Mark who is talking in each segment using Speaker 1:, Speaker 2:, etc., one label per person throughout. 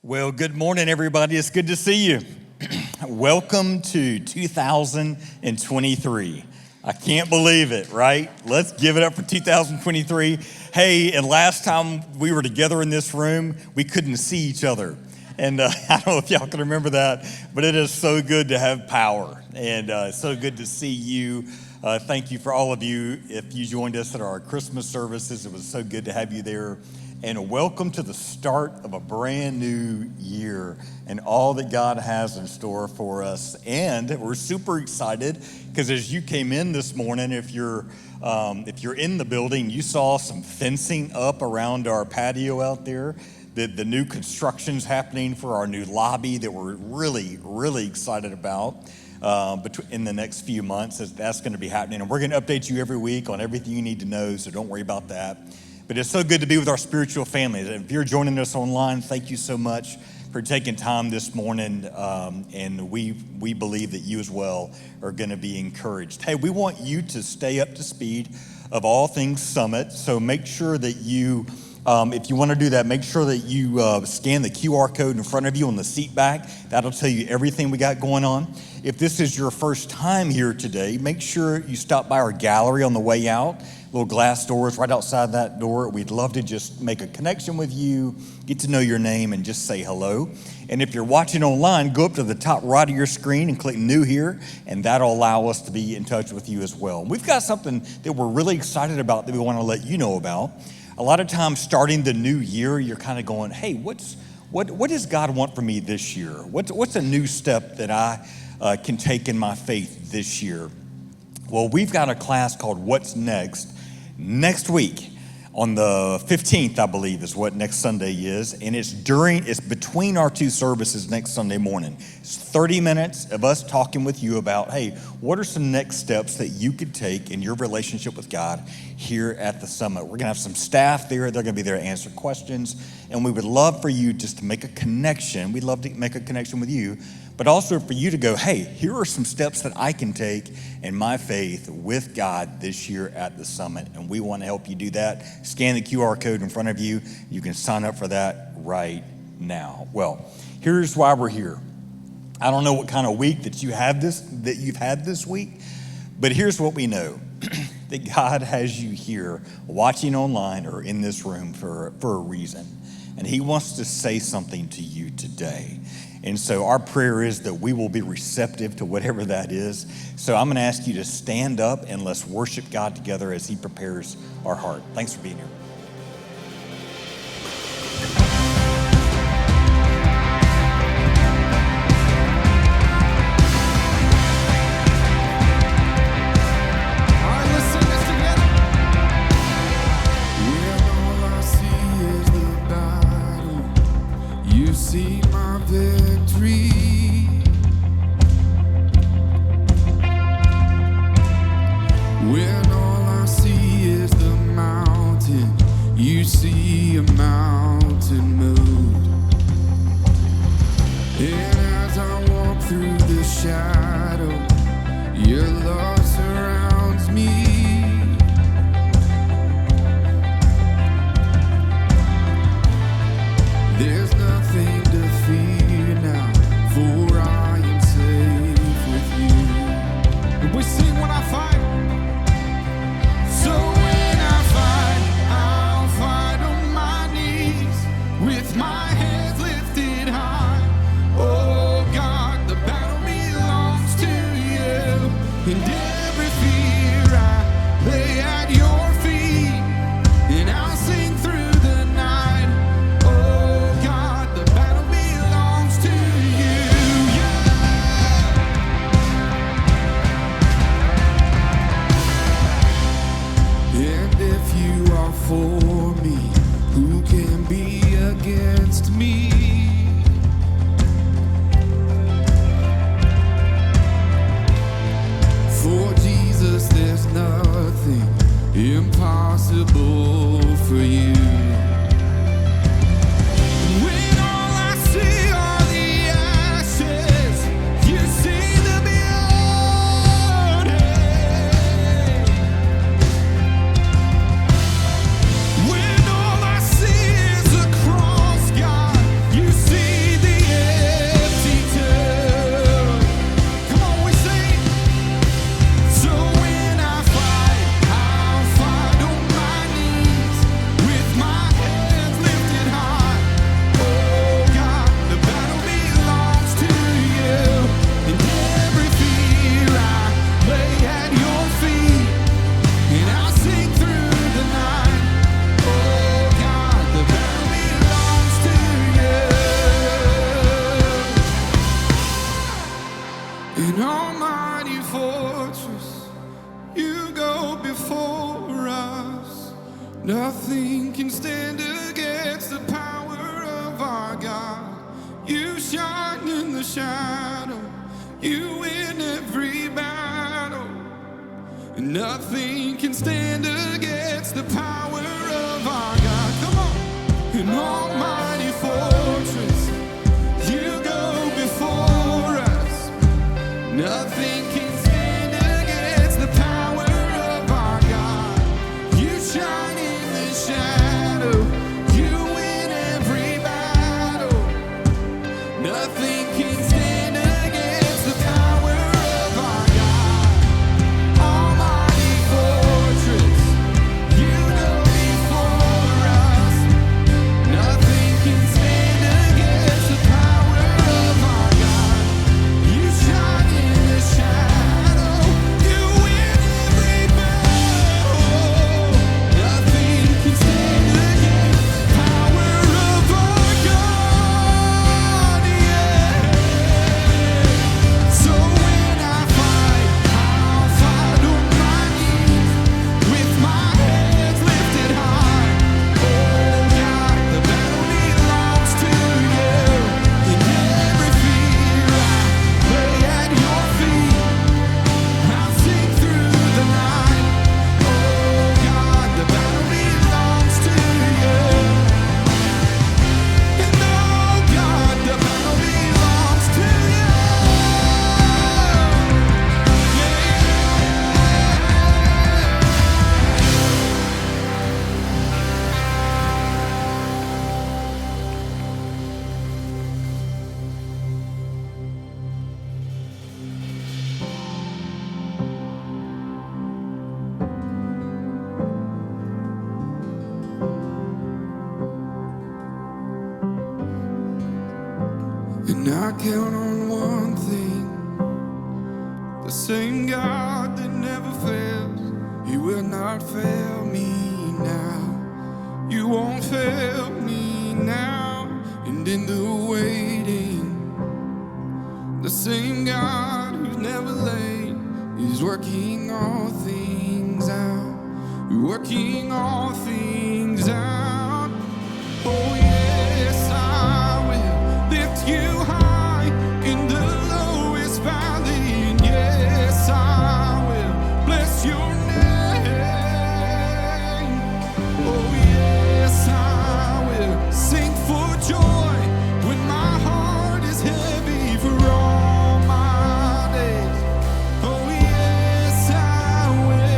Speaker 1: Well, good morning, everybody. It's good to see you. Welcome to 2023. I can't believe it, right? Let's give it up for 2023. Hey, and last time we were together in this room, we couldn't see each other. And I don't know if y'all can remember that, but it is so good to have power and so good to see you. Thank you for all of you. If you joined us at our Christmas services, it was so good to have you there. And welcome to the start of a brand new year and all that God has in store for us. And we're super excited because as you came in this morning, if you're in the building, you saw some fencing up around our patio out there. The new construction's happening for our new lobby that we're really excited about. In the next few months, that's going to be happening. And we're going to update you every week on everything you need to know, so don't worry about that. But it's so good to be with our spiritual family. If you're joining us online, thank you so much for taking time this morning. And we believe that you as well are going to be encouraged. Hey, we want you to stay up to speed of all things Summit. So make sure that you, if you want to do that, make sure that you scan the QR code in front of you on the seat back. That'll tell you everything we got going on. If this is your first time here today, make sure you stop by our gallery on the way out. Little glass doors right outside that door. We'd love to just make a connection with you, get to know your name, and just say hello. And if you're watching online, go up to the top right of your screen and click New Here, and that'll allow us to be in touch with you as well. We've got something that we're really excited about that we want to let you know about. A lot of times starting the new year, you're kind of going, hey, what does God want from me this year? What's a new step that I can take in my faith this year? Well, we've got a class called What's Next week on the 15th, I believe is what next Sunday is. And it's between our two services next Sunday morning. It's 30 minutes of us talking with you about, hey, what are some next steps that you could take in your relationship with God here at the Summit? We're going to have some staff there. They're going to be there to answer questions. And we would love for you just to make a connection. We'd love to make a connection with you, but also for you to go, hey, here are some steps that I can take in my faith with God this year at the Summit. And we want to help you do that. Scan the QR code in front of you. You can sign up for that right now. Well, here's why we're here. I don't know what kind of week that you've had this week, but here's what we know. That God has you here watching online or in this room for a reason. And he wants to say something to you today. And so our prayer is that we will be receptive to whatever that is. So I'm going to ask you to stand up and let's worship God together as he prepares our heart. Thanks for being here.
Speaker 2: With my shadow. You win every battle. And nothing can stand against the power of our God. Come on. An almighty fortress. You go before us. Nothing can stand against the power of our God. You shine in the shadow. You win every battle. Nothing can stand against the power of our God. Almighty fortress. You go before us. Nothing can stand against the power of our God. You shine in the shadow. You win every battle. Nothing can stand against the power of our God. Yeah. So when I fight, I'll fight on my knees with my hands lifted high. Oh God, the battle belongs to you. In every fear, I lay at your feet. I'll sing through the night. Oh God, the battle belongs to you. And oh God, the battle belongs to you. And I count on one thing, the same God that never fails, He will not fail me now. You won't fail me now. And in the waiting, the same God who's never late is working all things out. Working all things out. Oh yes, I will lift you high in the lowest valley. And yes, I will bless your name. Oh yes, I will sing for joy when my heart is heavy for all my days. Oh yes, I will.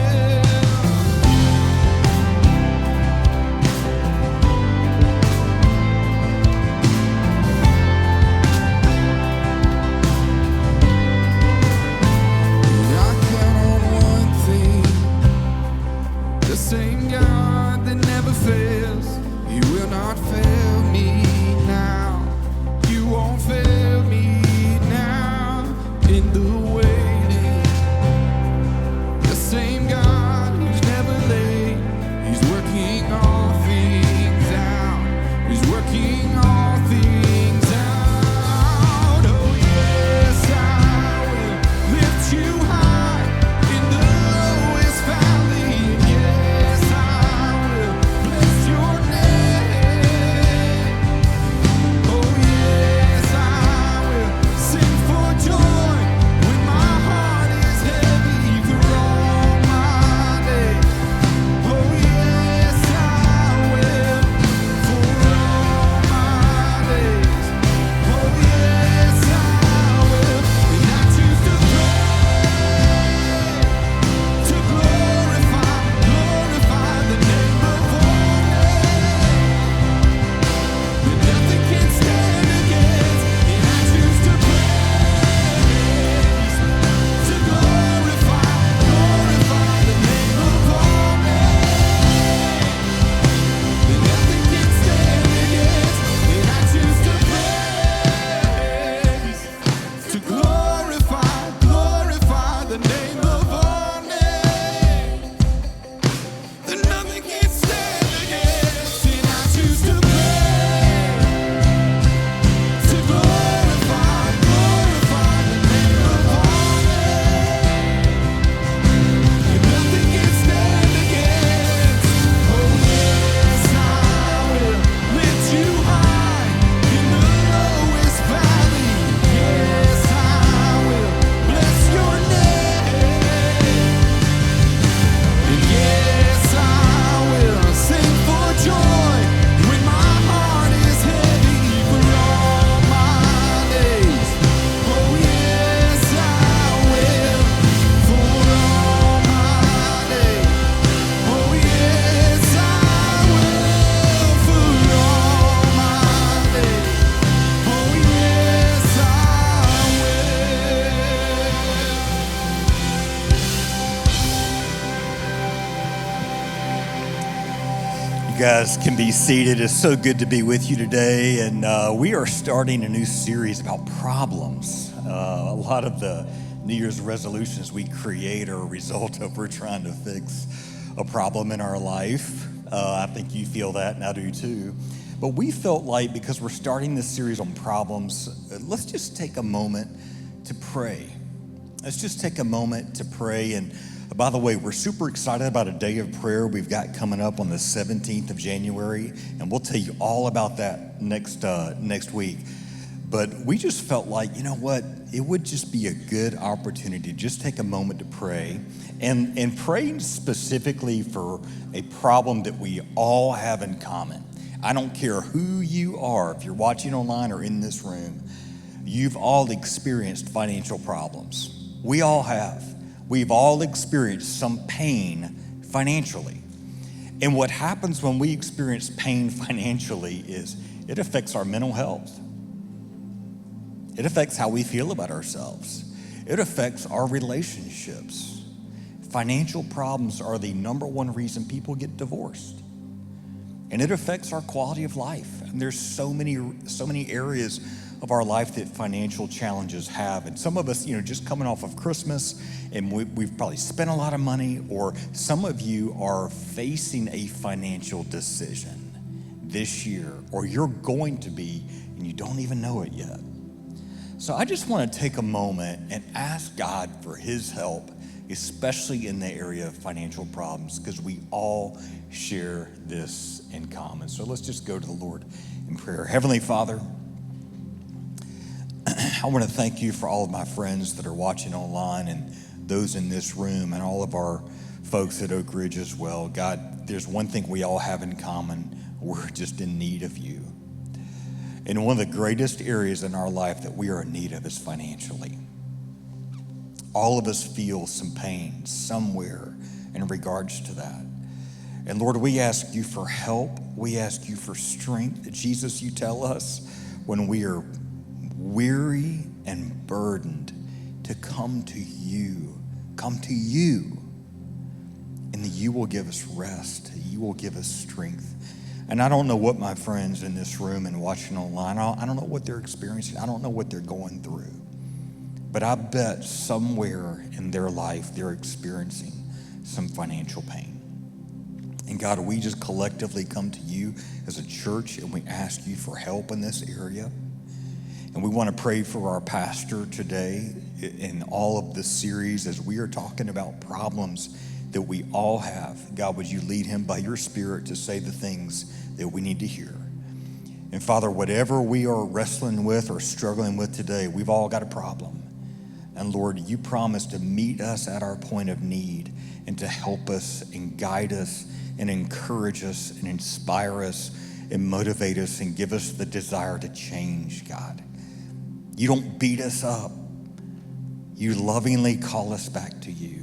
Speaker 1: guys can be seated. It's so good to be with you today. And we are starting a new series about problems. A lot of the New Year's resolutions we create are a result of we're trying to fix a problem in our life. I think you feel that, and I do too. But we felt like because we're starting this series on problems, let's just take a moment to pray. Let's just take a moment to pray. And by the way, we're super excited about a day of prayer we've got coming up on the 17th of January, and we'll tell you all about that next week. But we just felt like, you know what, it would just be a good opportunity to just take a moment to pray, and pray specifically for a problem that we all have in common. I don't care who you are, if you're watching online or in this room, you've all experienced financial problems. We all have. We've all experienced some pain financially. And what happens when we experience pain financially is it affects our mental health. It affects how we feel about ourselves. It affects our relationships. Financial problems are the number one reason people get divorced. And it affects our quality of life. And there's so many areas of our life that financial challenges have. And some of us, just coming off of Christmas, and we've probably spent a lot of money, or some of you are facing a financial decision this year, or you're going to be, and you don't even know it yet. So I just want to take a moment and ask God for his help, especially in the area of financial problems, because we all share this in common. So let's just go to the Lord in prayer. Heavenly Father, I want to thank you for all of my friends that are watching online and those in this room and all of our folks at Oak Ridge as well. God, there's one thing we all have in common. We're just in need of you. And one of the greatest areas in our life that we are in need of is financially. All of us feel some pain somewhere in regards to that. And Lord, we ask you for help. We ask you for strength. Jesus, you tell us when we are weary and burdened to come to you, and that you will give us rest. You will give us strength. And I don't know what my friends in this room and watching online, I don't know what they're experiencing. I don't know what they're going through. But I bet somewhere in their life they're experiencing some financial pain. And God, we just collectively come to you as a church, and we ask you for help in this area. And we want to pray for our pastor today in all of this series as we are talking about problems that we all have. God, would you lead him by your Spirit to say the things that we need to hear? And Father, whatever we are wrestling with or struggling with today, we've all got a problem. And Lord, you promise to meet us at our point of need and to help us and guide us and encourage us and inspire us and motivate us and give us the desire to change, God. You don't beat us up. You lovingly call us back to you.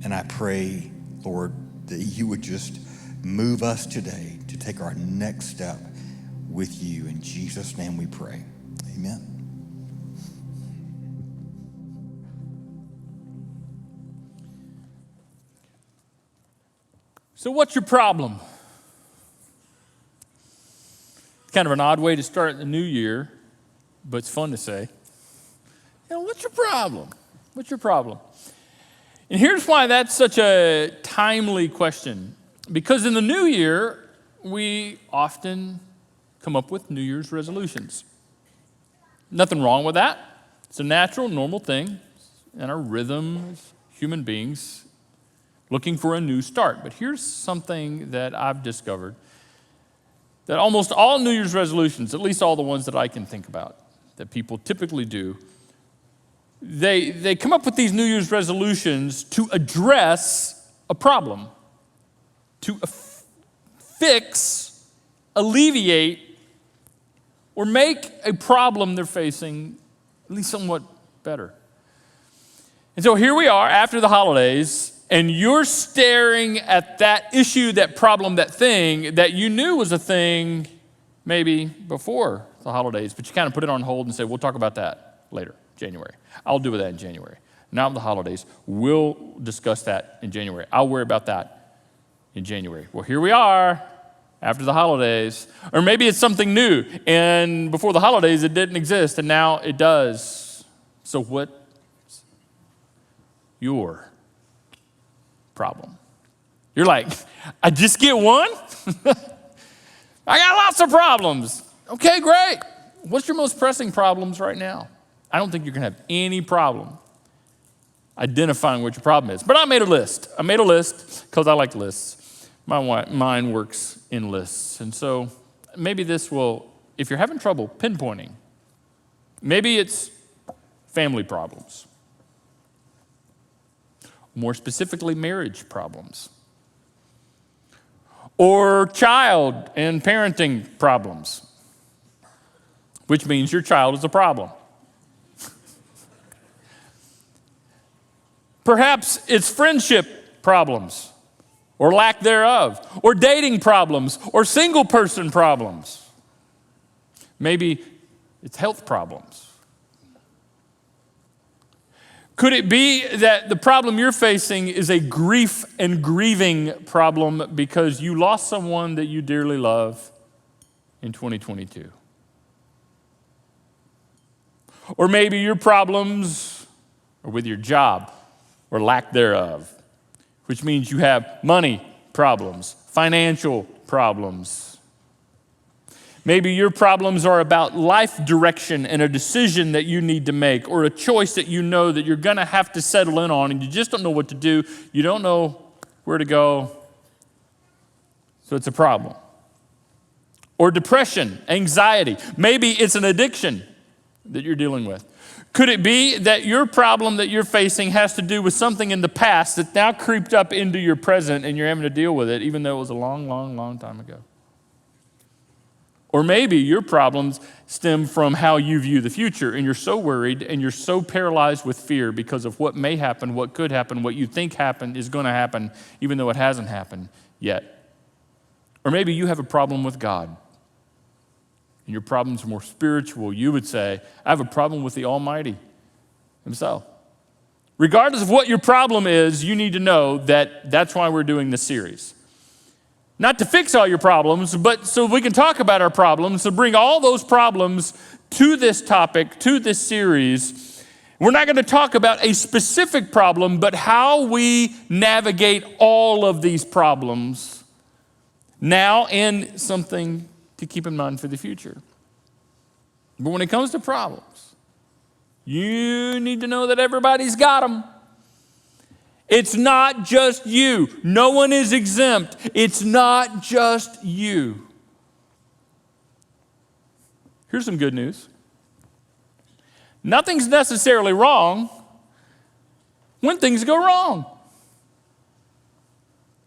Speaker 1: And I pray, Lord, that you would just move us today to take our next step with you. In Jesus' name we pray. Amen.
Speaker 3: So what's your problem? Kind of an odd way to start the new year, but it's fun to say. What's your problem? What's your problem? And here's why that's such a timely question. Because in the new year, we often come up with New Year's resolutions. Nothing wrong with that. It's a natural, normal thing in our rhythm as human beings looking for a new start. But here's something that I've discovered, that almost all New Year's resolutions, at least all the ones that I can think about, that people typically do, they come up with these New Year's resolutions to address a problem, to fix, alleviate, or make a problem they're facing at least somewhat better. And so here we are after the holidays, and you're staring at that issue, that problem, that thing that you knew was a thing maybe before the holidays, but you kind of put it on hold and say, we'll talk about that later, January. I'll deal with that in January. Now the holidays, we'll discuss that in January. I'll worry about that in January. Well, here we are after the holidays. Or maybe it's something new, and before the holidays it didn't exist, and now it does. So what's your problem? You're like, I just get one? I got lots of problems. Okay, great. What's your most pressing problems right now? I don't think you're going to have any problem identifying what your problem is. But I made a list. I made a list because I like lists. My mind works in lists. And so maybe this will, if you're having trouble pinpointing, maybe it's family problems. More specifically, marriage problems. Or child and parenting problems, which means your child is a problem. Perhaps it's friendship problems or lack thereof, or dating problems or single person problems. Maybe it's health problems. Could it be that the problem you're facing is a grief and grieving problem because you lost someone that you dearly love in 2022? Or maybe your problems are with your job or lack thereof, which means you have money problems, financial problems. Maybe your problems are about life direction and a decision that you need to make, or a choice that you know that you're going to have to settle in on and you just don't know what to do. You don't know where to go. So it's a problem. Or depression, anxiety. Maybe it's an addiction that you're dealing with. Could it be that your problem that you're facing has to do with something in the past that's now creeped up into your present and you're having to deal with it, even though it was a long, long, long time ago? Or maybe your problems stem from how you view the future, and you're so worried and you're so paralyzed with fear because of what may happen, what could happen, what you think is going to happen, even though it hasn't happened yet. Or maybe you have a problem with God, and your problem's more spiritual. You would say, I have a problem with the Almighty Himself. Regardless of what your problem is, you need to know that that's why we're doing this series. Not to fix all your problems, but so we can talk about our problems, to bring all those problems to this topic, to this series. We're not going to talk about a specific problem, but how we navigate all of these problems now and something to keep in mind for the future. But when it comes to problems, you need to know that everybody's got them. It's not just you. No one is exempt. It's not just you. Here's some good news. Nothing's necessarily wrong when things go wrong.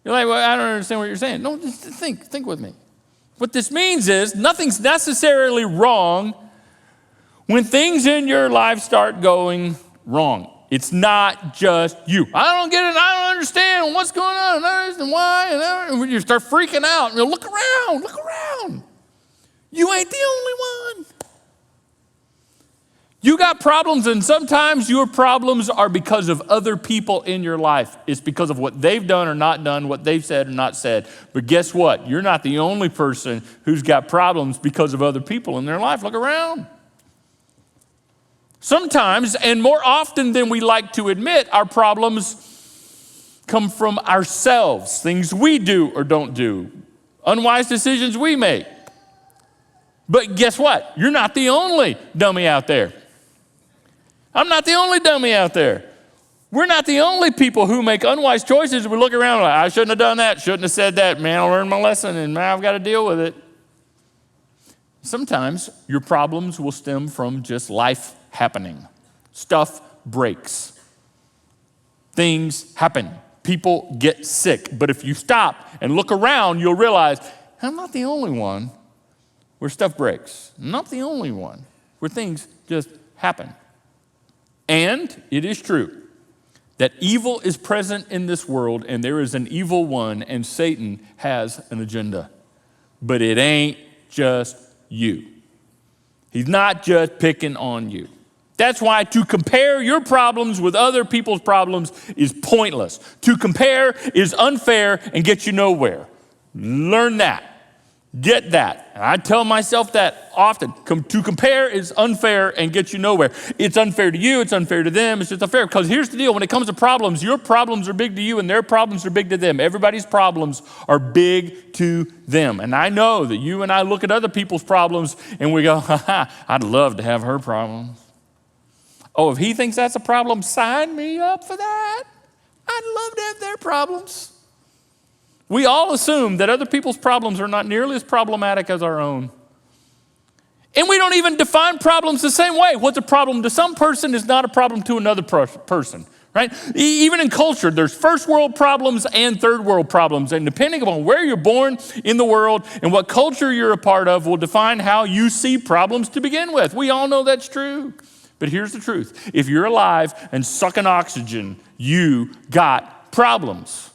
Speaker 3: You're like, well, I don't understand what you're saying. No, just think with me. What this means is nothing's necessarily wrong when things in your life start going wrong. It's not just you. I don't get it. I don't understand what's going on and why. And when you start freaking out, you look around. You ain't the only one. You got problems, and sometimes your problems are because of other people in your life. It's because of what they've done or not done, what they've said or not said. But guess what? You're not the only person who's got problems because of other people in their life. Look around. Sometimes, and more often than we like to admit, our problems come from ourselves, things we do or don't do, unwise decisions we make. But guess what? You're not the only dummy out there. I'm not the only dummy out there. We're not the only people who make unwise choices. We look around like, I shouldn't have done that, shouldn't have said that. Man, I learned my lesson, and now I've got to deal with it. Sometimes your problems will stem from just life happening. Stuff breaks. Things happen. People get sick. But if you stop and look around, you'll realize, I'm not the only one where stuff breaks. I'm not the only one where things just happen. And it is true that evil is present in this world, and there is an evil one, and Satan has an agenda. But it ain't just you. He's not just picking on you. That's why to compare your problems with other people's problems is pointless. To compare is unfair and gets you nowhere. Learn that. Get that. And I tell myself that often. To compare is unfair and gets you nowhere. It's unfair to you. It's unfair to them. It's just unfair. Because here's the deal. When it comes to problems, your problems are big to you and their problems are big to them. Everybody's problems are big to them. And I know that you and I look at other people's problems and we go, I'd love to have her problems. Oh, if he thinks that's a problem, sign me up for that. I'd love to have their problems. We all assume that other people's problems are not nearly as problematic as our own. And we don't even define problems the same way. What's a problem to some person is not a problem to another person, right? Even in culture, there's first world problems and third world problems. And depending upon where you're born in the world and what culture you're a part of will define how you see problems to begin with. We all know that's true. But here's the truth. If you're alive and sucking oxygen, you got problems.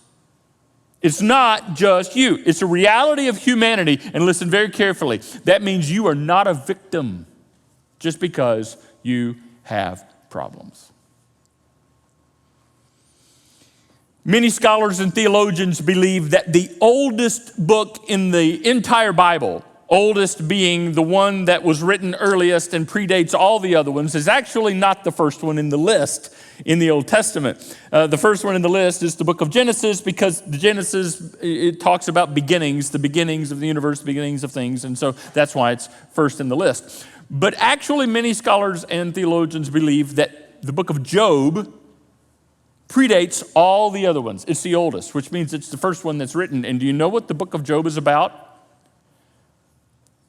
Speaker 3: It's not just you. It's a reality of humanity. And listen very carefully. That means you are not a victim just because you have problems. Many scholars and theologians believe that the oldest book in the entire Bible, oldest being the one that was written earliest and predates all the other ones, is actually not the first one in the list in the Old Testament. The first one in the list is the book of Genesis, because the Genesis, it talks about beginnings, the beginnings of the universe, the beginnings of things, and so that's why it's first in the list. But actually, many scholars and theologians believe that the book of Job predates all the other ones. It's the oldest, which means it's the first one that's written. And do you know what the book of Job is about?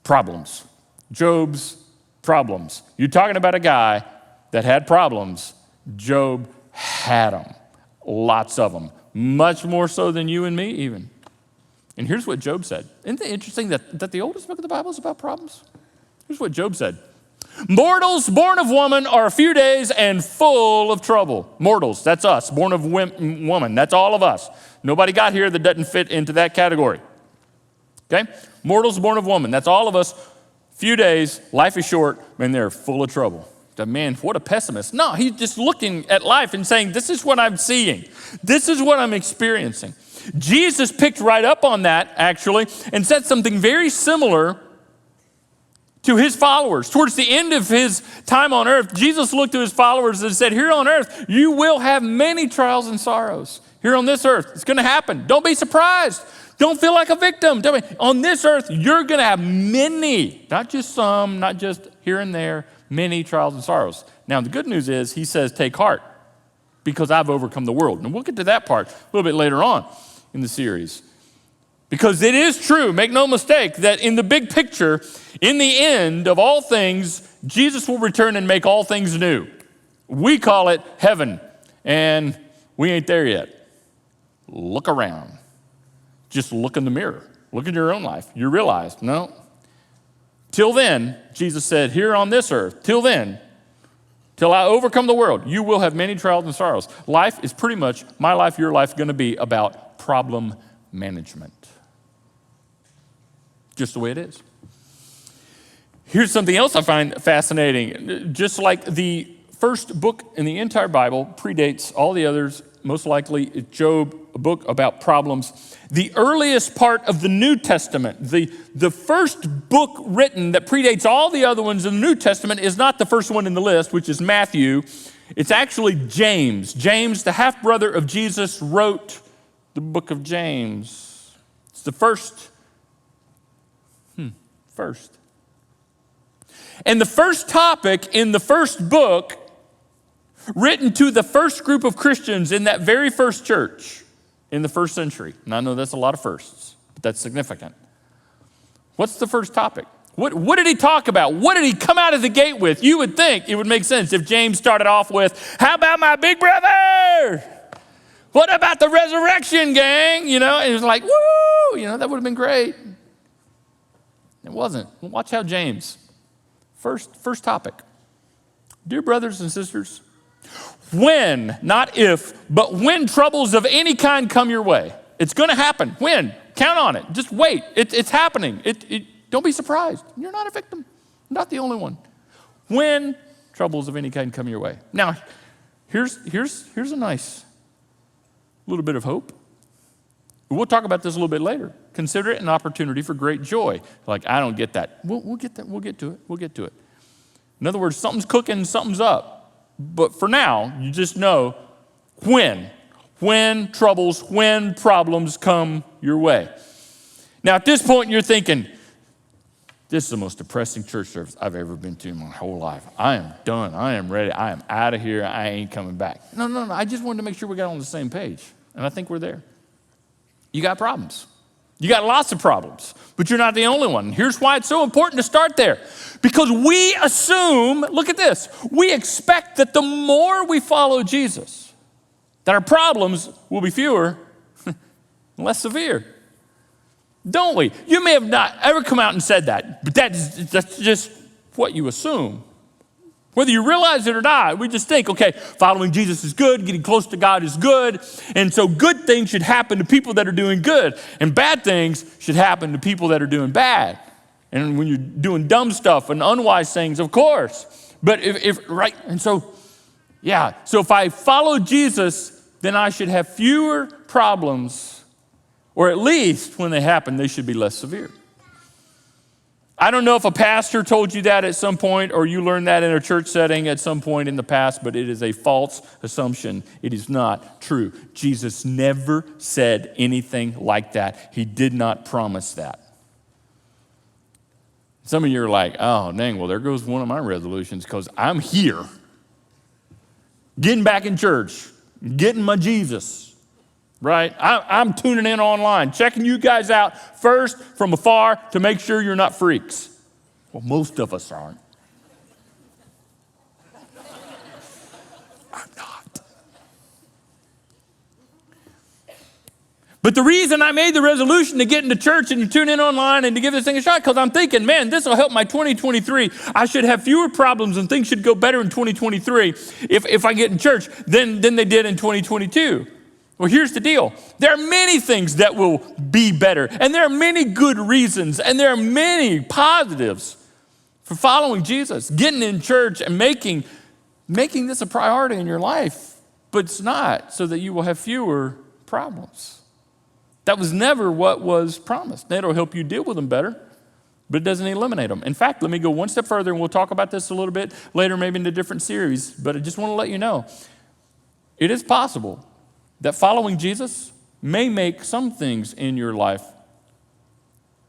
Speaker 3: Problems. Job's problems. You're talking about a guy that had problems. Job had them. Lots of them. Much more so than you and me even. And here's what Job said. Isn't it interesting that the oldest book of the Bible is about problems? Here's what Job said. Mortals born of woman are a few days and full of trouble. Mortals, that's us. Born of woman, that's all of us. Nobody got here that doesn't fit into that category. Okay? Mortals born of woman, that's all of us. Few days, life is short, and they're full of trouble. Man, what a pessimist. No, he's just looking at life and saying, this is what I'm seeing. This is what I'm experiencing. Jesus picked right up on that, actually, and said something very similar to his followers. Towards the end of his time on earth, Jesus looked to his followers and said, here on earth, you will have many trials and sorrows. Here on this earth, it's going to happen. Don't be surprised. Don't feel like a victim. On this earth, you're going to have many, not just some, not just here and there, many trials and sorrows. Now, the good news is he says, take heart, because I've overcome the world. And we'll get to that part a little bit later on in the series. Because it is true, make no mistake, that in the big picture, in the end of all things, Jesus will return and make all things new. We call it heaven, and we ain't there yet. Look around. Just look in the mirror. Look at your own life. You realize, no. Till then, Jesus said, here on this earth, till then, till I overcome the world, you will have many trials and sorrows. Life is pretty much, my life, your life, going to be about problem management. Just the way it is. Here's something else I find fascinating. Just like the first book in the entire Bible predates all the others, most likely Job, a book about problems. The earliest part of the New Testament, the first book written that predates all the other ones in the New Testament is not the first one in the list, which is Matthew. It's actually James. James, the half-brother of Jesus, wrote the book of James. It's the first. And the first topic in the first book written to the first group of Christians in that very first church in the first century. And I know that's a lot of firsts, but that's significant. What's the first topic? What did he talk about? What did he come out of the gate with? You would think it would make sense if James started off with, how about my big brother? What about the resurrection, gang? And it was like, woo, that would have been great. It wasn't. Watch how James, first topic. Dear brothers and sisters, when, not if, but when troubles of any kind come your way, it's going to happen. When? Count on it. Just wait. It's happening. Don't be surprised. You're not a victim. You're not the only one. When troubles of any kind come your way. Now, here's a nice little bit of hope. We'll talk about this a little bit later. consider it an opportunity for great joy. Like, I don't get that. We'll get that. We'll get to it. We'll get to it. In other words, something's cooking, something's up. But for now, you just know when problems come your way. Now, at this point, you're thinking, this is the most depressing church service I've ever been to in my whole life. I am done. I am ready. I am out of here. I ain't coming back. No. I just wanted to make sure we got on the same page. And I think we're there. You got problems. You got lots of problems, but you're not the only one. Here's why it's so important to start there. Because we assume, look at this, we expect that the more we follow Jesus, that our problems will be fewer and less severe. Don't we? You may have not ever come out and said that, but that's just what you assume. Whether you realize it or not, we just think, okay, following Jesus is good, getting close to God is good, and so good things should happen to people that are doing good, and bad things should happen to people that are doing bad. And when you're doing dumb stuff and unwise things, of course. But so if I follow Jesus, then I should have fewer problems, or at least when they happen, they should be less severe. I don't know if a pastor told you that at some point or you learned that in a church setting at some point in the past, but it is a false assumption. It is not true. Jesus never said anything like that. He did not promise that. Some of you are like, oh, dang, well, there goes one of my resolutions because I'm here, getting back in church, getting my Jesus. Right? I'm tuning in online, checking you guys out first from afar to make sure you're not freaks. Well, most of us aren't. I'm not. But the reason I made the resolution to get into church and to tune in online and to give this thing a shot, because I'm thinking, man, this will help my 2023. I should have fewer problems and things should go better in 2023 if I get in church than they did in 2022. Well, here's the deal. There are many things that will be better, and there are many good reasons, and there are many positives for following Jesus, getting in church and making this a priority in your life, but it's not, so that you will have fewer problems. That was never what was promised. It'll help you deal with them better, but it doesn't eliminate them. In fact, let me go one step further, and we'll talk about this a little bit later, maybe in a different series, but I just want to let you know, it is possible that following Jesus may make some things in your life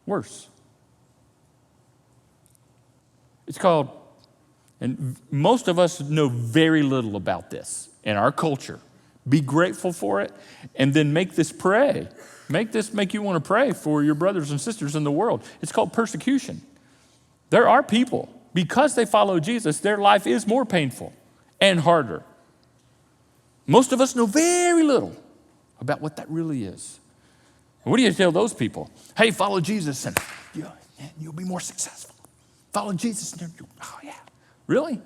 Speaker 3: worse. It's called, and most of us know very little about this in our culture. Be grateful for it, and then make this pray. Make you want to pray for your brothers and sisters in the world. It's called persecution. There are people, because they follow Jesus, their life is more painful and harder. Most of us know very little about what that really is. And what do you tell those people? Hey, follow Jesus and you'll be more successful. Follow Jesus and oh yeah, really?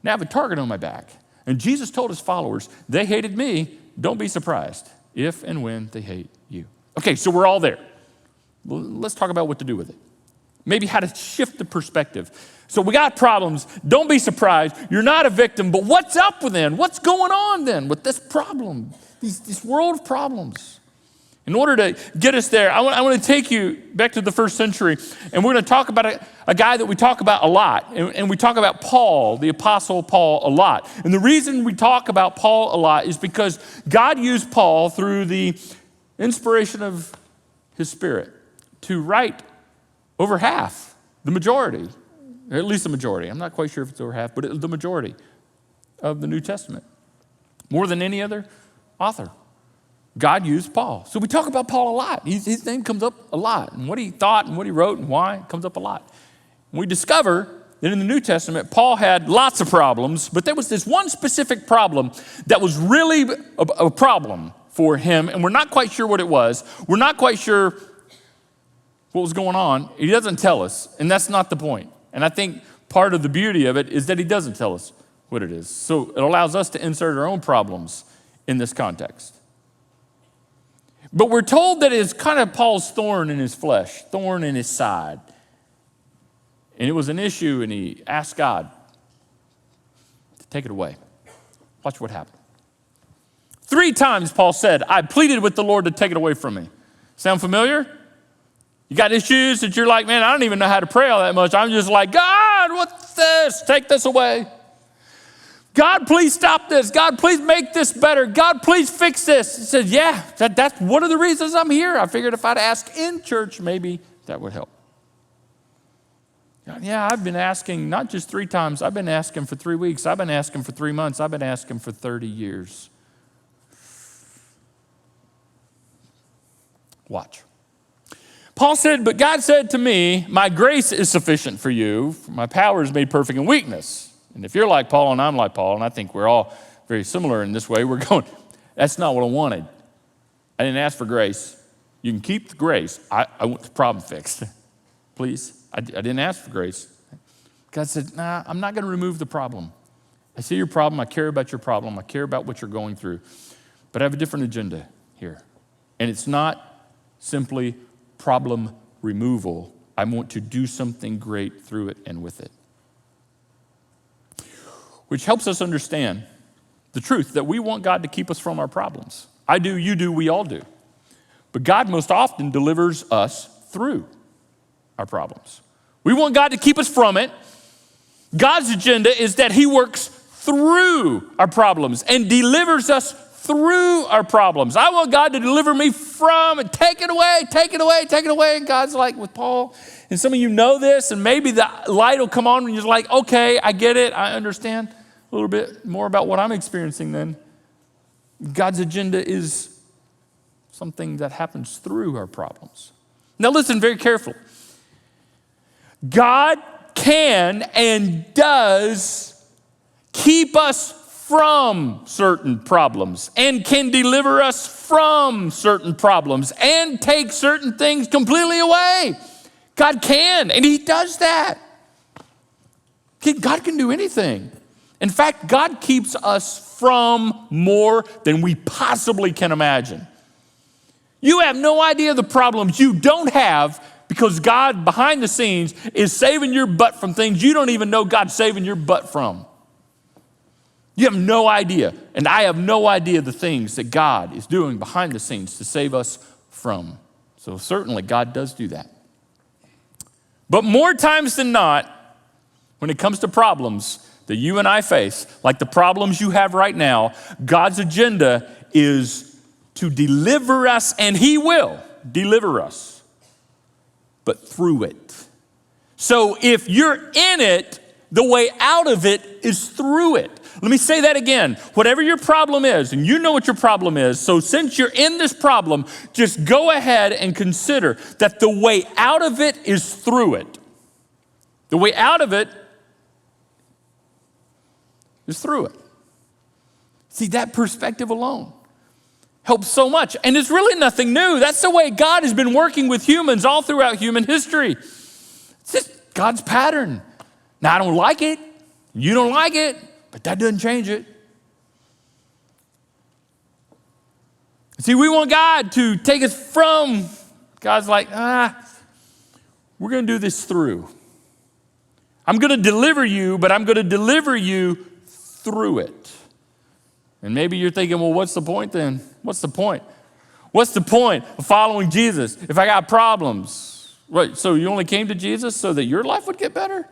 Speaker 3: Now I have a target on my back. And Jesus told his followers, they hated me. Don't be surprised if and when they hate you. Okay, so we're all there. Well, let's talk about what to do with it. Maybe how to shift the perspective. So we got problems. Don't be surprised. You're not a victim, but what's up with then? What's going on then with this problem, this world of problems? In order to get us there, I want to take you back to the first century, and we're going to talk about a guy that we talk about a lot, and we talk about Paul, the Apostle Paul, a lot. And the reason we talk about Paul a lot is because God used Paul through the inspiration of his Spirit to write over half, the majority, or at least the majority. I'm not quite sure if it's over half, but the majority of the New Testament. More than any other author. God used Paul. So we talk about Paul a lot. His name comes up a lot. And what he thought and what he wrote and why comes up a lot. And we discover that in the New Testament, Paul had lots of problems, but there was this one specific problem that was really a problem for him, and we're not quite sure what it was. We're not quite sure what was going on. He doesn't tell us, and that's not the point. And I think part of the beauty of it is that he doesn't tell us what it is. So it allows us to insert our own problems in this context. But we're told that it's kind of Paul's thorn in his flesh, thorn in his side. And it was an issue, and he asked God to take it away. Watch what happened. 3 times Paul said, I pleaded with the Lord to take it away from me. Sound familiar? You got issues that you're like, man, I don't even know how to pray all that much. I'm just like, God, what's this? Take this away. God, please stop this. God, please make this better. God, please fix this. He says, yeah, that's one of the reasons I'm here. I figured if I'd ask in church, maybe that would help. Yeah, I've been asking not just 3 times. I've been asking for 3 weeks. I've been asking for 3 months. I've been asking for 30 years. Watch. Paul said, but God said to me, my grace is sufficient for you. My power is made perfect in weakness. And if you're like Paul and I'm like Paul, and I think we're all very similar in this way, we're going, that's not what I wanted. I didn't ask for grace. You can keep the grace. I want the problem fixed. Please. I didn't ask for grace. God said, nah, I'm not going to remove the problem. I see your problem. I care about your problem. I care about what you're going through. But I have a different agenda here. And it's not simply problem removal. I want to do something great through it and with it. Which helps us understand the truth that we want God to keep us from our problems. I do, you do, we all do. But God most often delivers us through our problems. We want God to keep us from it. God's agenda is that he works through our problems and delivers us through our problems. I want God to deliver me from it. Take it away, take it away, take it away. And God's like with Paul, and some of you know this, and maybe the light will come on and you're like, okay, I get it, I understand a little bit more about what I'm experiencing then. God's agenda is something that happens through our problems. Now listen very carefully. God can and does keep us from certain problems and can deliver us from certain problems and take certain things completely away. God can, and he does that. God can do anything. In fact, God keeps us from more than we possibly can imagine. You have no idea the problems you don't have because God, behind the scenes, is saving your butt from things you don't even know God's saving your butt from. You have no idea, and I have no idea the things that God is doing behind the scenes to save us from. So certainly God does do that. But more times than not, when it comes to problems that you and I face, like the problems you have right now, God's agenda is to deliver us, and he will deliver us, but through it. So if you're in it, the way out of it is through it. Let me say that again. Whatever your problem is, and you know what your problem is, so since you're in this problem, just go ahead and consider that the way out of it is through it. The way out of it is through it. See, that perspective alone helps so much. And it's really nothing new. That's the way God has been working with humans all throughout human history. It's just God's pattern. Now, I don't like it. You don't like it. But that doesn't change it. See, we want God to take us from. God's like, we're going to do this through. I'm going to deliver you, but I'm going to deliver you through it. And maybe you're thinking, well, what's the point then? What's the point? What's the point of following Jesus if I got problems? Right, so you only came to Jesus so that your life would get better?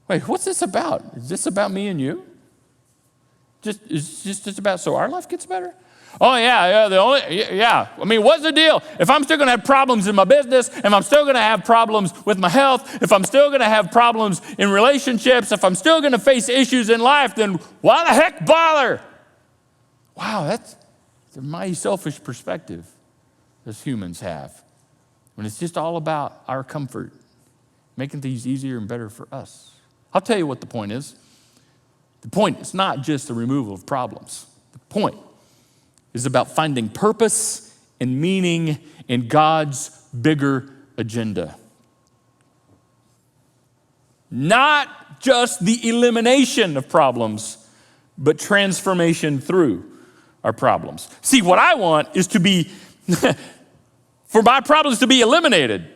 Speaker 3: Wait, what's this about? Is this about me and you? Just about so our life gets better? Oh, yeah. I mean, what's the deal? If I'm still going to have problems in my business, if I'm still going to have problems with my health, if I'm still going to have problems in relationships, if I'm still going to face issues in life, then why the heck bother? Wow, that's a mighty selfish perspective as humans have. When it's just all about our comfort, making things easier and better for us. I'll tell you what the point is. The point is not just the removal of problems. The point is about finding purpose and meaning in God's bigger agenda. Not just the elimination of problems, but transformation through our problems. See, what I want is to be, for my problems to be eliminated.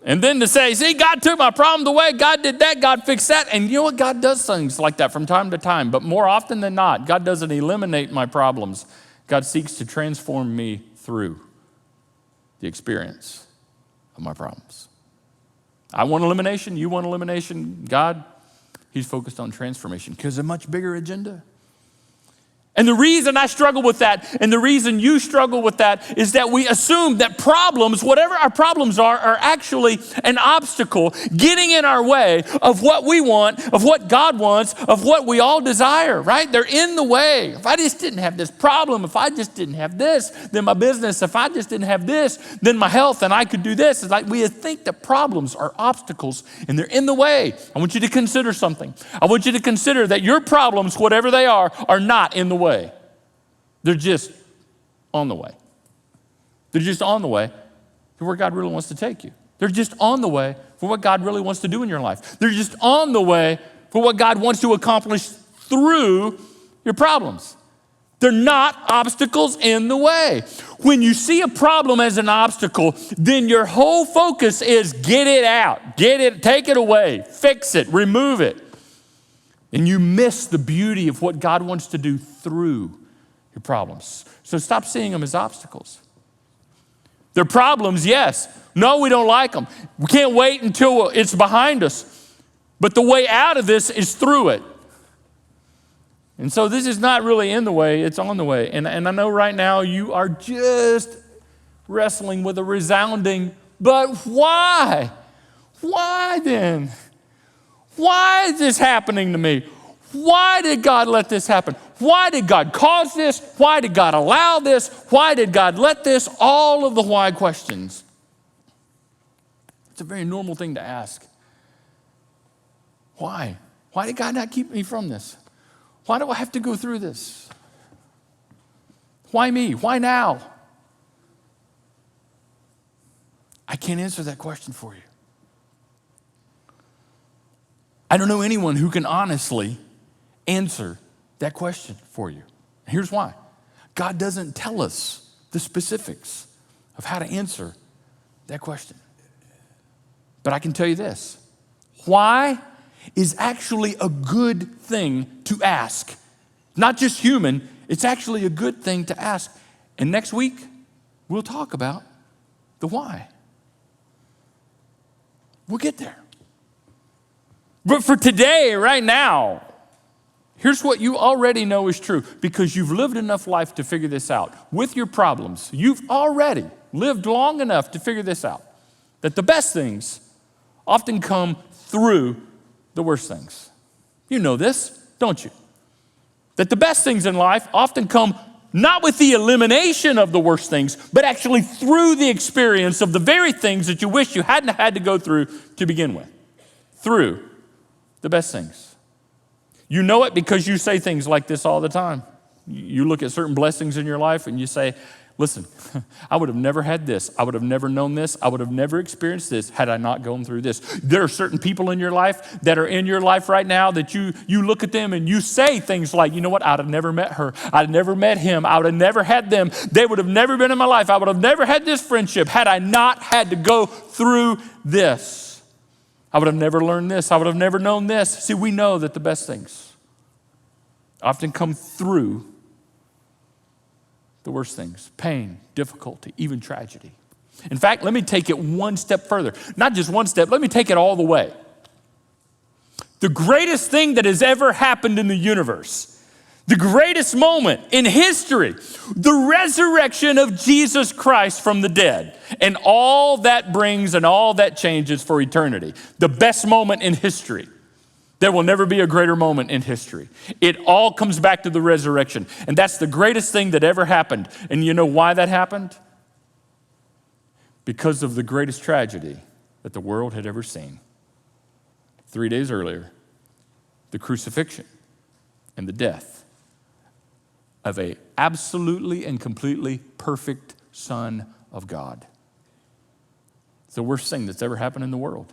Speaker 3: And then to say, see, God took my problem away, God did that, God fixed that. And you know what? God does things like that from time to time. But more often than not, God doesn't eliminate my problems. God seeks to transform me through the experience of my problems. I want elimination, you want elimination. God, he's focused on transformation because a much bigger agenda. And the reason I struggle with that and the reason you struggle with that is that we assume that problems, whatever our problems are actually an obstacle getting in our way of what we want, of what God wants, of what we all desire, right? They're in the way. If I just didn't have this problem, if I just didn't have this, then my business, if I just didn't have this, then my health, and I could do this. It's like we think that problems are obstacles and they're in the way. I want you to consider something. I want you to consider that your problems, whatever they are not in the way. They're just on the way. They're just on the way to where God really wants to take you. They're just on the way for what God really wants to do in your life. They're just on the way for what God wants to accomplish through your problems. They're not obstacles in the way. When you see a problem as an obstacle, then your whole focus is get it out, take it away, fix it, remove it. And you miss the beauty of what God wants to do through your problems. So stop seeing them as obstacles. They're problems, yes. No, we don't like them. We can't wait until it's behind us. But the way out of this is through it. And so this is not really in the way, it's on the way. And I know right now you are just wrestling with a resounding, but why? Why then? Why is this happening to me? Why did God let this happen? Why did God cause this? Why did God allow this? Why did God let this? All of the why questions. It's a very normal thing to ask. Why? Why did God not keep me from this? Why do I have to go through this? Why me? Why now? I can't answer that question for you. I don't know anyone who can honestly answer that question for you. Here's why. God doesn't tell us the specifics of how to answer that question. But I can tell you this. Why is actually a good thing to ask. Not just human, it's actually a good thing to ask. And next week, we'll talk about the why. We'll get there. But for today, right now, here's what you already know is true because you've lived enough life to figure this out. With your problems, you've already lived long enough to figure this out. That the best things often come through the worst things. You know this, don't you? That the best things in life often come not with the elimination of the worst things, but actually through the experience of the very things that you wish you hadn't had to go through to begin with. Through the best things. You know it because you say things like this all the time. You look at certain blessings in your life and you say, listen, I would have never had this. I would have never known this. I would have never experienced this had I not gone through this. There are certain people in your life that are in your life right now that you look at them and you say things like, you know what, I'd have never met her. I'd have never met him. I would have never had them. They would have never been in my life. I would have never had this friendship had I not had to go through this. I would have never learned this. I would have never known this. See, we know that the best things often come through the worst things, pain, difficulty, even tragedy. In fact, let me take it one step further. Not just one step, let me take it all the way. The greatest thing that has ever happened in the universe, the greatest moment in history, the resurrection of Jesus Christ from the dead, and all that brings and all that changes for eternity. The best moment in history. There will never be a greater moment in history. It all comes back to the resurrection. And that's the greatest thing that ever happened. And you know why that happened? Because of the greatest tragedy that the world had ever seen. 3 days earlier, the crucifixion and the death of an absolutely and completely perfect Son of God. It's the worst thing that's ever happened in the world.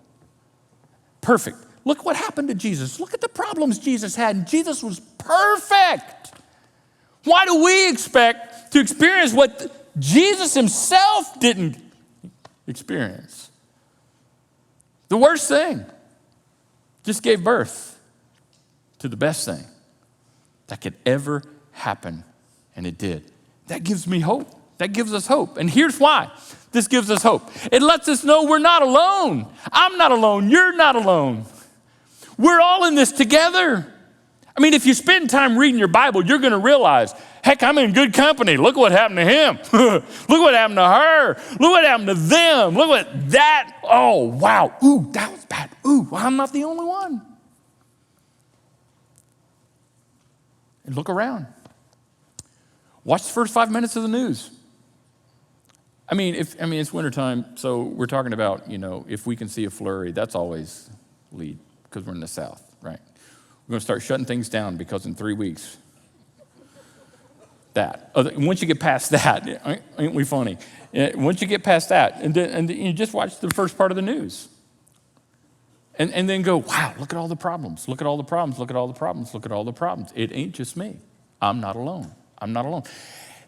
Speaker 3: Perfect. Look what happened to Jesus. Look at the problems Jesus had. And Jesus was perfect. Why do we expect to experience what Jesus himself didn't experience? The worst thing just gave birth to the best thing that could ever happen, and it did. That gives me hope That gives us hope. And here's why this gives us hope. It lets us know we're not alone. I'm not alone. You're not alone. We're all in this together. I mean, if you spend time reading your Bible, you're going to realize, heck, I'm in good company. Look what happened to him. Look what happened to her. Look what happened to them. Look what that, oh, wow. Ooh, that was bad. Ooh, well, I'm not the only one. And look around. Watch the first 5 minutes of the news. I mean, it's wintertime, so we're talking about, if we can see a flurry, that's always lead, because we're in the South, right? We're going to start shutting things down because in 3 weeks, that. Once you get past that, ain't we funny? Once you get past that, and you just watch the first part of the news. And then go, wow, look at all the problems. Look at all the problems. Look at all the problems. Look at all the problems. It ain't just me. I'm not alone. I'm not alone.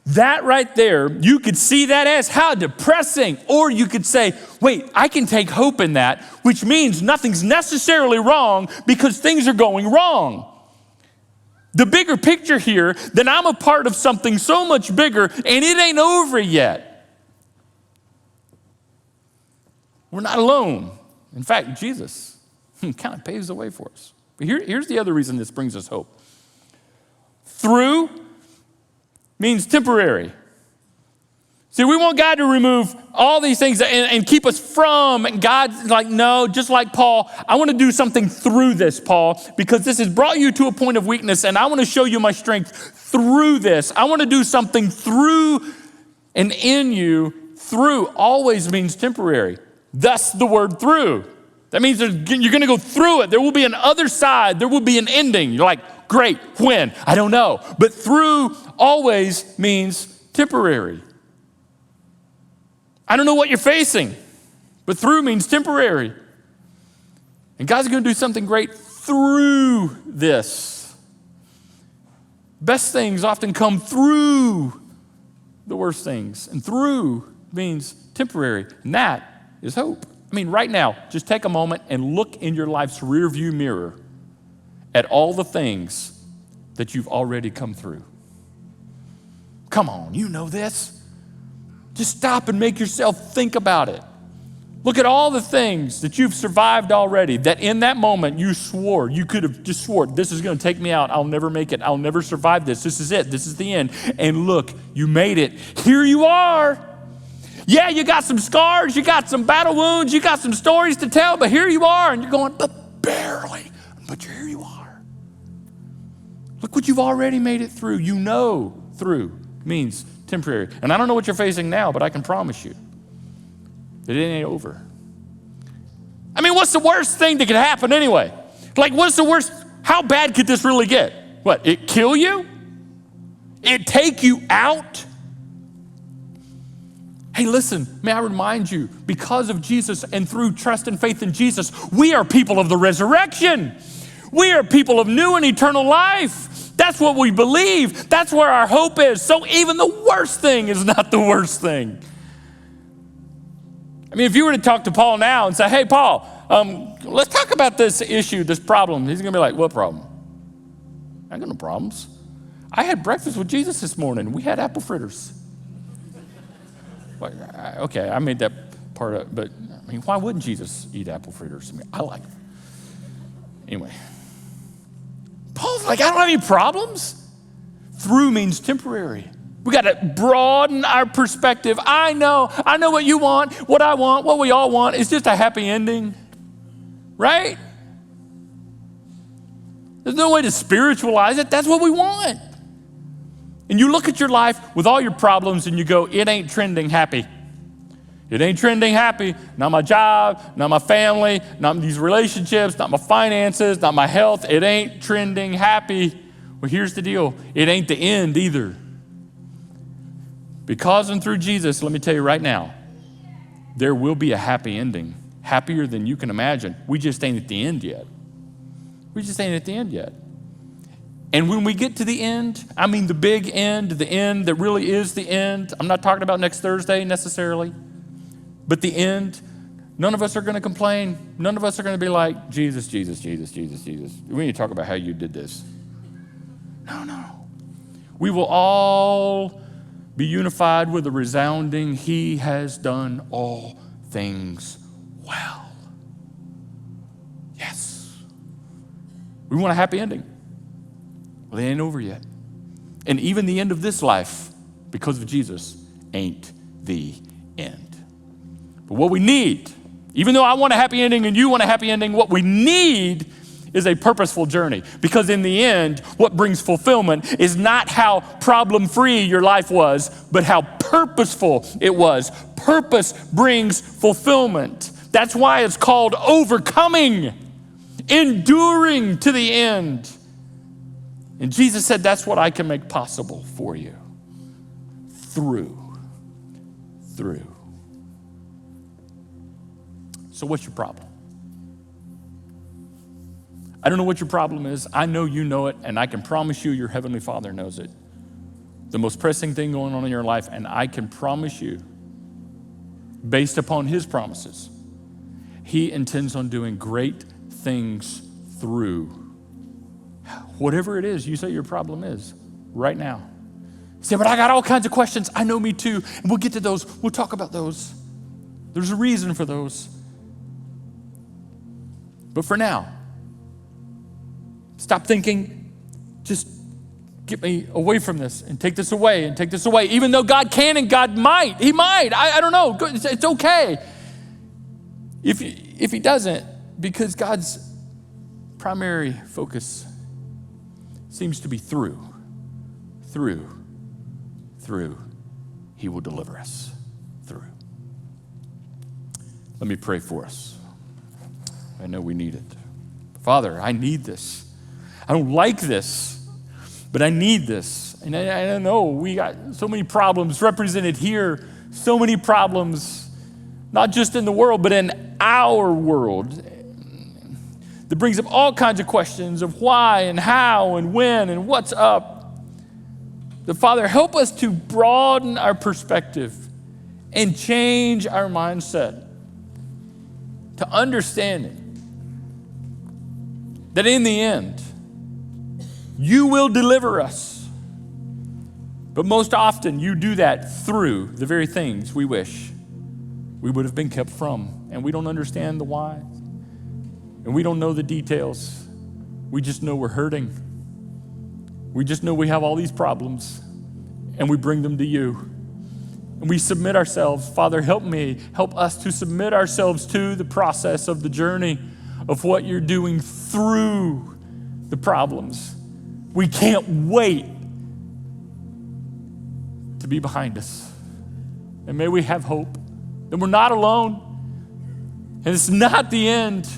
Speaker 3: That right there, you could see that as how depressing. Or you could say, wait, I can take hope in that, which means nothing's necessarily wrong because things are going wrong. The bigger picture here, that I'm a part of something so much bigger and it ain't over yet. We're not alone. In fact, Jesus kind of paves the way for us. But here's the other reason this brings us hope. Through means temporary. See, we want God to remove all these things and keep us from. And God's like, no, just like Paul, I want to do something through this, Paul, because this has brought you to a point of weakness, and I want to show you my strength through this. I want to do something through and in you. Through always means temporary. Thus the word through. That means you're going to go through it. There will be an other side. There will be an ending. You're like, great, when? I don't know. But through always means temporary. I don't know what you're facing, but through means temporary. And God's going to do something great through this. Best things often come through the worst things. And through means temporary. And that is hope. I mean, right now, just take a moment and look in your life's rearview mirror at all the things that you've already come through. Come on, you know this. Just stop and make yourself think about it. Look at all the things that you've survived already, that in that moment you swore, you could have just swore, this is going to take me out. I'll never make it. I'll never survive this. This is it. This is the end. And look, you made it. Here you are. Yeah, you got some scars, you got some battle wounds, you got some stories to tell, but here you are, and you're going, but barely. But here you are. Look what you've already made it through. You know through means temporary. And I don't know what you're facing now, but I can promise you that it ain't over. I mean, what's the worst thing that could happen anyway? Like, what's the worst? How bad could this really get? What, it kill you? It take you out? Hey, listen, may I remind you, because of Jesus and through trust and faith in Jesus, we are people of the resurrection. We are people of new and eternal life. That's what we believe. That's where our hope is. So even the worst thing is not the worst thing. I mean, if you were to talk to Paul now and say, hey, Paul, let's talk about this issue, this problem. He's going to be like, what problem? I got no problems. I had breakfast with Jesus this morning. We had apple fritters. Okay, I made that part up, but I mean, why wouldn't Jesus eat apple fritters? I mean, I like it. Anyway, Paul's like, I don't have any problems. Through means temporary. We got to broaden our perspective. I know what you want, what I want, what we all want. It's just a happy ending, right? There's no way to spiritualize it. That's what we want. And you look at your life with all your problems and you go, it ain't trending happy. It ain't trending happy. Not my job, not my family, not these relationships, not my finances, not my health. It ain't trending happy. Well, here's the deal. It ain't the end either. Because and through Jesus, let me tell you right now, there will be a happy ending. Happier than you can imagine. We just ain't at the end yet. We just ain't at the end yet. And when we get to the end, I mean the big end, the end that really is the end. I'm not talking about next Thursday necessarily, but the end, none of us are going to complain. None of us are going to be like, Jesus, Jesus, Jesus, Jesus, Jesus. We need to talk about how you did this. No. We will all be unified with a resounding, He has done all things well. Yes. We want a happy ending. Well, it ain't over yet. And even the end of this life, because of Jesus, ain't the end. But what we need, even though I want a happy ending and you want a happy ending, what we need is a purposeful journey. Because in the end, what brings fulfillment is not how problem-free your life was, but how purposeful it was. Purpose brings fulfillment. That's why it's called overcoming, enduring to the end. And Jesus said, that's what I can make possible for you. Through. So what's your problem? I don't know what your problem is. I know you know it, and I can promise you your Heavenly Father knows it. The most pressing thing going on in your life, and I can promise you, based upon His promises, He intends on doing great things through whatever it is you say your problem is right now. You say, but I got all kinds of questions. I know, me too. And we'll get to those. We'll talk about those. There's a reason for those. But for now, stop thinking, just get me away from this and take this away and take this away. Even though God can and God might. He might. I don't know. It's okay. If He doesn't, because God's primary focus seems to be through. He will deliver us through. Let me pray for us. I know we need it. Father, I need this. I don't like this, but I need this. And I know we got so many problems represented here, so many problems, not just in the world, but in our world, that brings up all kinds of questions of why and how and when and what's up. The Father, help us to broaden our perspective and change our mindset to understanding that in the end, you will deliver us. But most often, you do that through the very things we wish we would have been kept from. And we don't understand the why. And we don't know the details. We just know we're hurting. We just know we have all these problems. And we bring them to you. And we submit ourselves. Father, help us to submit ourselves to the process of the journey of what you're doing through the problems. We can't wait to be behind us. And may we have hope that we're not alone. And it's not the end.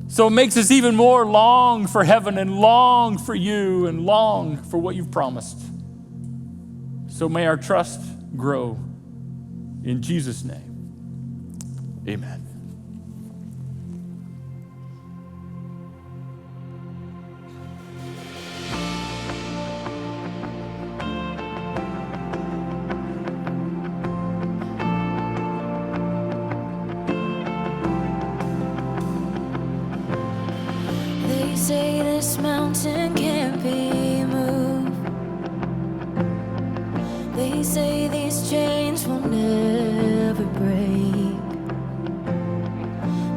Speaker 3: So it makes us even more long for heaven and long for you and long for what you've promised. So may our trust grow. In Jesus' name, amen.
Speaker 4: Say this mountain can't be moved. They say these chains will never break,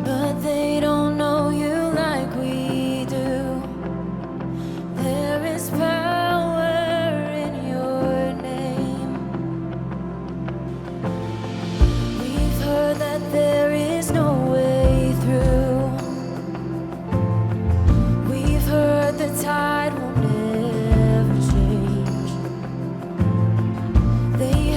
Speaker 4: but they don't know you like we do. There is power in your name. We've heard that there is no way through. The tide will never change. They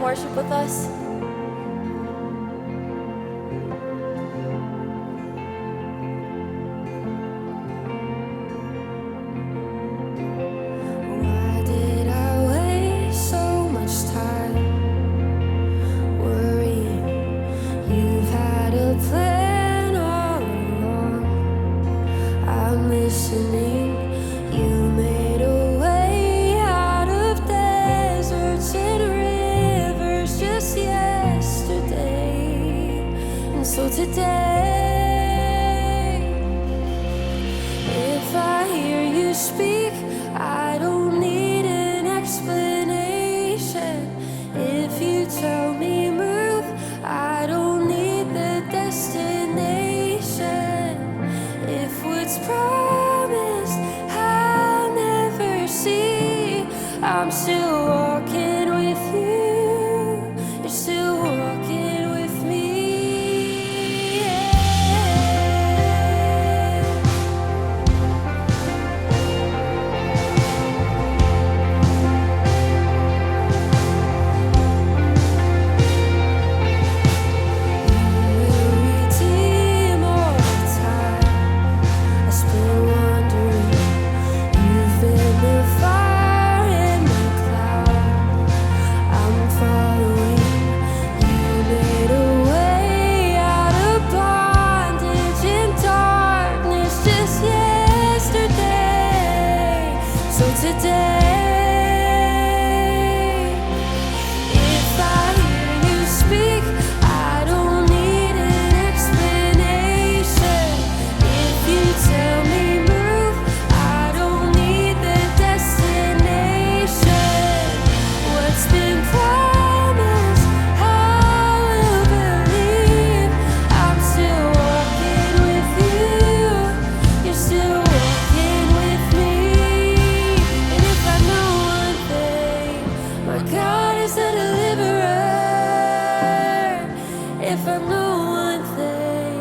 Speaker 4: worship with us? Why did I waste so much time worrying? You've had a plan all along. I'm listening. You made a way out of deserts and rivers just yesterday. And so today, if I hear you speak, I don't need an explanation. If you tell me move, I don't need the destination. If what's promised I'll never see, I'm still walking with you. You're still walking with me. Redeem all the time I spent wandering. You've been the fire in the cloud. I'm following. You made a way out of bondage and darkness just yesterday. So today, if I hear you speak, I don't need an explanation. If you tell me move, I don't need the destination. What's been promised, I will believe. I'm still walking with you. You're still walking with me. And if I know one thing, my God is a deliverer. If I know one thing,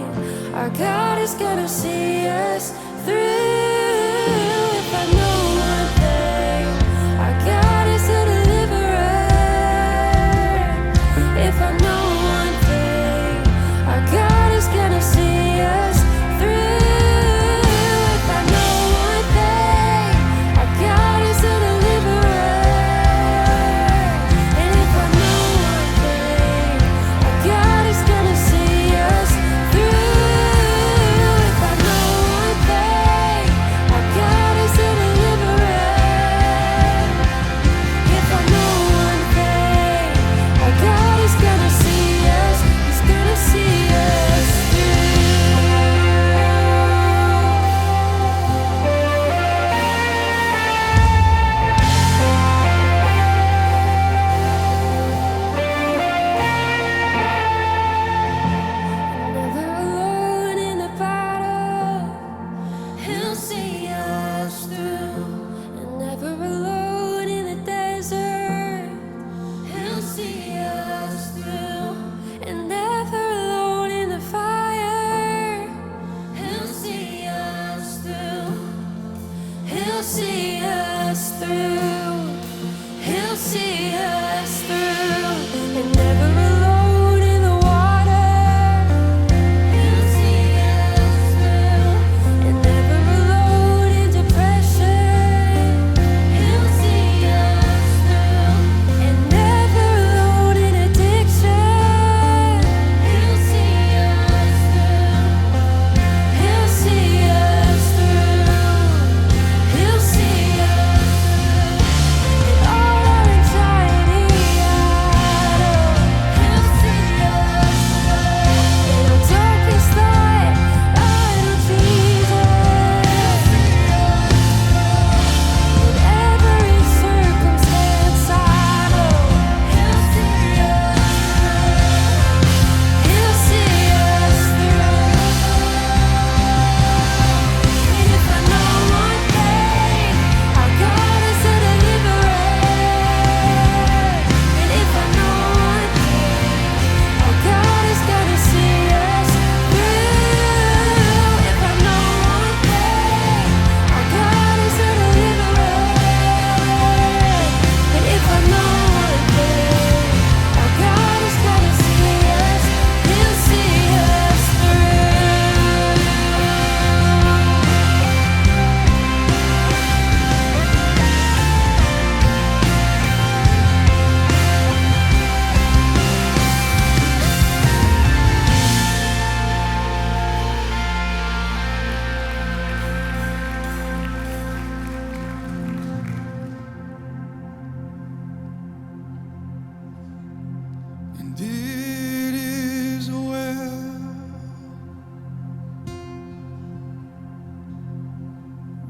Speaker 4: our God is gonna see us through. If I know one thing, our God is a deliverer. If I know one thing, our God is gonna see us through. If I know one thing, our God is a deliverer. And if I know one thing, our God is gonna see us through. If I know one thing,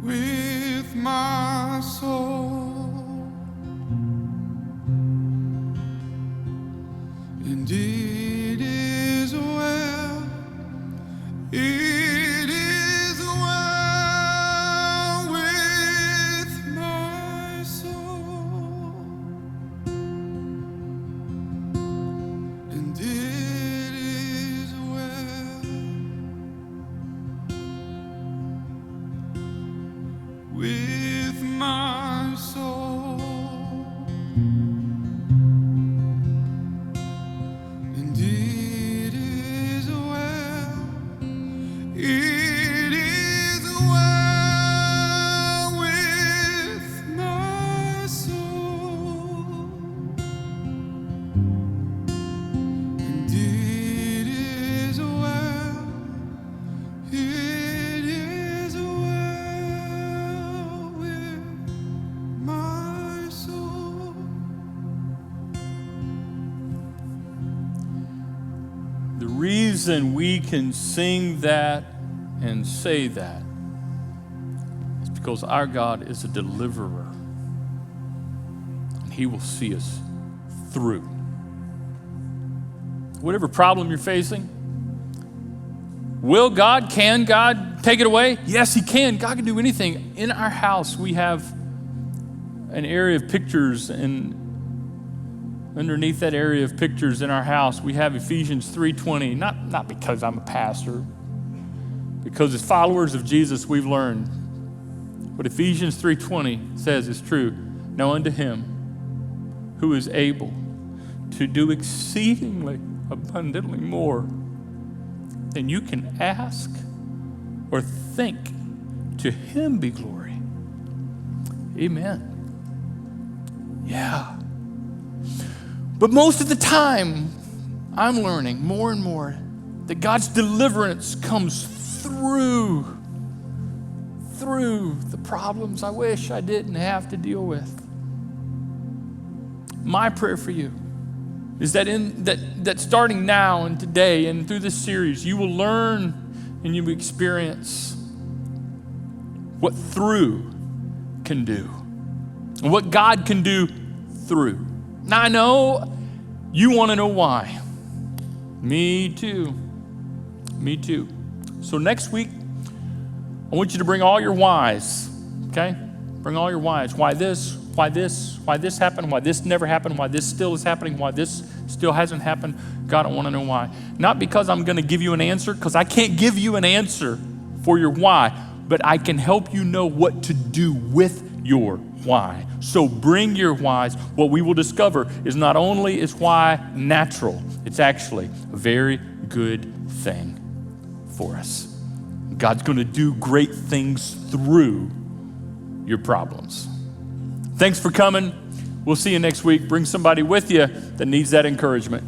Speaker 2: with my soul, and it is well, it is well with my soul, and it is well with my soul, and it is well, it is well with my soul, and it is well, it is well with my soul.
Speaker 3: The reason we can sing that and say that is because our God is a deliverer, and He will see us through. Whatever problem you're facing, can God take it away? Yes, He can. God can do anything. In our house, we have an area of pictures, and underneath that area of pictures in our house, we have Ephesians 3:20, not because I'm a pastor, because as followers of Jesus, we've learned what Ephesians 3:20 says is true. Now unto Him who is able to do exceedingly abundantly more than you can ask or think, to Him be glory. Amen. Yeah. But most of the time, I'm learning more and more that God's deliverance comes through the problems I wish I didn't have to deal with. My prayer for you is that that starting now and today and through this series, you will learn and you will experience what through can do and what God can do through. Now, I know you want to know why. Me too. Me too. So next week, I want you to bring all your whys, okay? Bring all your whys. Why this happened, why this never happened, why this still is happening, why this still hasn't happened. God, I want to know why. Not because I'm going to give you an answer, because I can't give you an answer for your why, but I can help you know what to do with your why. So bring your whys. What we will discover is not only is why natural, it's actually a very good thing for us. God's going to do great things through your problems. Thanks for coming. We'll see you next week. Bring somebody with you that needs that encouragement.